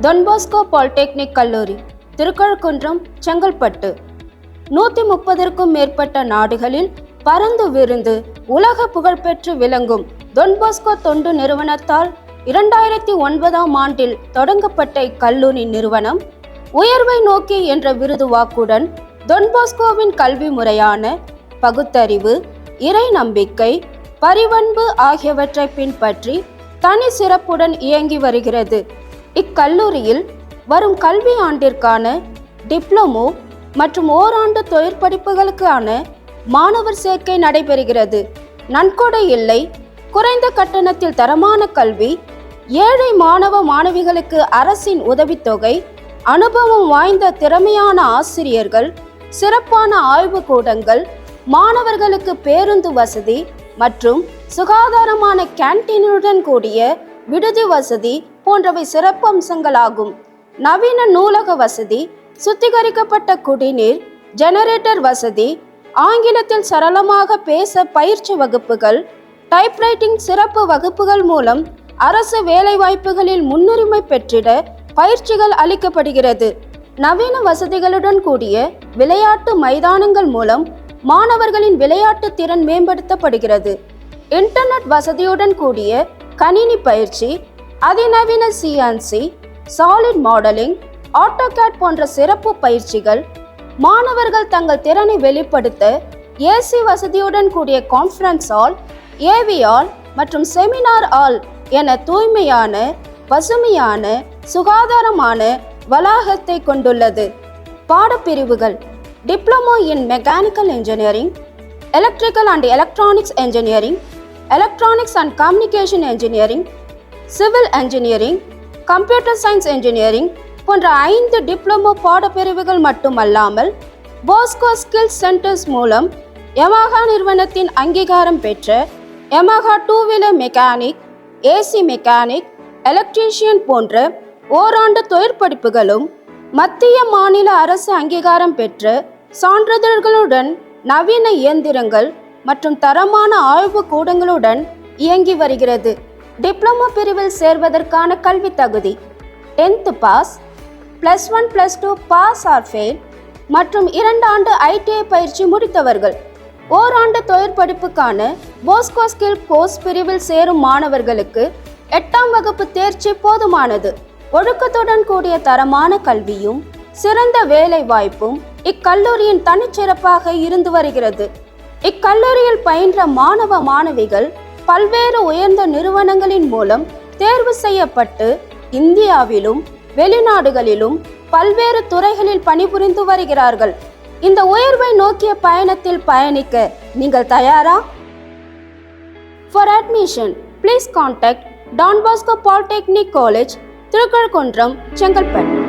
Don Bosco polytechnic கல்லூரி, திருக்கழுக்குன்றம், செங்கல்பட்டு. 130க்கும் மேற்பட்ட நாடுகளில் பறந்து விரிந்து உலக புகழ்பெற்று விளங்கும் டொன்போஸ்கோ தொண்டு நிறுவனத்தால் 2009ஆம் ஆண்டில் தொடங்கப்பட்ட இக்கல்லூரி நிறுவனம் உயர்வை நோக்கி என்ற விருது வாக்குடன் டொன்போஸ்கோவின் கல்வி முறையான பகுத்தறிவு, இறை நம்பிக்கை, பரிவன்பு ஆகியவற்றை பின்பற்றி தனி சிறப்புடன் இயங்கி வருகிறது. இக்கல்லூரியில் வரும் கல்வி ஆண்டிற்கான டிப்ளமோ மற்றும் ஓராண்டு தொழிற்படிப்புகளுக்கான மாணவர் சேர்க்கை நடைபெறுகிறது. நன்கொடை இல்லை, குறைந்த கட்டணத்தில் தரமான கல்வி, ஏழை மாணவ மாணவிகளுக்கு அரசின் உதவித்தொகை, அனுபவம் வாய்ந்த திறமையான ஆசிரியர்கள், சிறப்பான ஆய்வுக்கூடங்கள், மாணவர்களுக்கு பேருந்து வசதி மற்றும் சுகாதாரமான கேன்டீனுடன் கூடிய விடுதி வசதி போன்றவை சிறப்பம்சங்களாகும். நவீன நூலக வசதி, சுத்திகரிக்கப்பட்ட குடிநீர், ஜெனரேட்டர் வசதி, ஆங்கிலத்தில் சரளமாக பேச பயிற்சி வகுப்புகள், டைப்ரைட்டிங் சிறப்பு வகுப்புகள் மூலம் அரசு வேலைவாய்ப்புகளில் முன்னுரிமை பெற்றிட பயிற்சிகள் அளிக்கப்படுகிறது. நவீன வசதிகளுடன் கூடிய விளையாட்டு மைதானங்கள் மூலம் மாணவர்களின் விளையாட்டு திறன் மேம்படுத்தப்படுகிறது. இன்டர்நெட் வசதியுடன் கூடிய கணினி பயிற்சி, அதிநவீன CNC, சாலிட் மாடலிங், ஆட்டோகேட் போன்ற சிறப்பு பயிற்சிகள், மாணவர்கள் தங்கள் திறனை வெளிப்படுத்த AC வசதியுடன் கூடிய கான்ஃபரன்ஸ் ஹால், AV ஹால் மற்றும் செமினார் ஹால் என தூய்மையான, பசுமையான, சுகாதாரமான வளாகத்தை கொண்டுள்ளது. பாடப்பிரிவுகள்: diploma in mechanical engineering, electrical and electronics engineering, electronics and communication engineering, civil engineering, computer science engineering போன்ற 5 டிப்ளமோ பாடப்பிரிவுகள் மட்டுமல்லாமல் போஸ்கோ ஸ்கில்ஸ் சென்டர்ஸ் மூலம் யமஹா நிறுவனத்தின் அங்கீகாரம் பெற்ற Yamaha 2 wheeler mechanic, AC mechanic, electrician போன்ற ஓராண்டு தொழிற்படிப்புகளும் மத்திய மாநில அரசு அங்கீகாரம் பெற்ற சான்றிதழ்களுடன் நவீன இயந்திரங்கள் மற்றும் தரமான ஆய்வு கூடங்களுடன் இயங்கி வருகிறது. டிப்ளமோ பிரிவில் சேர்வதற்கான கல்வி தகுதி: 10th pass, +1 +2 pass R fail மற்றும் 2 ஆண்டு ITI பயிற்சி முடித்தவர்கள். ஓராண்டு தொழிற்படிப்புக்கான போஸ்கோ ஸ்கில் கோர்ஸ் பிரிவில் சேரும் மாணவர்களுக்கு 8ஆம் வகுப்பு தேர்ச்சி போதுமானது. ஒழுக்கத்துடன் கூடிய தரமான கல்வியும் சிறந்த வேலை வாய்ப்பும் இக்கல்லூரியின் தனிச்சிறப்பாக இருந்து வருகிறது. இக்கல்லூரியில் பயின்ற மாணவ மாணவிகள் பல்வேறு உயர்ந்த நிறுவனங்களின் மூலம் தேர்வு செய்யப்பட்டு இந்தியாவிலும் வெளிநாடுகளிலும் பல்வேறு துறைகளில் பணிபுரிந்து வருகிறார்கள். இந்த உயர்வை நோக்கிய பயணத்தில் பயணிக்க நீங்கள் தயாரா? For admission, please contact Don Bosco Polytechnic College, Thirukazhukundram, Chengalpattu.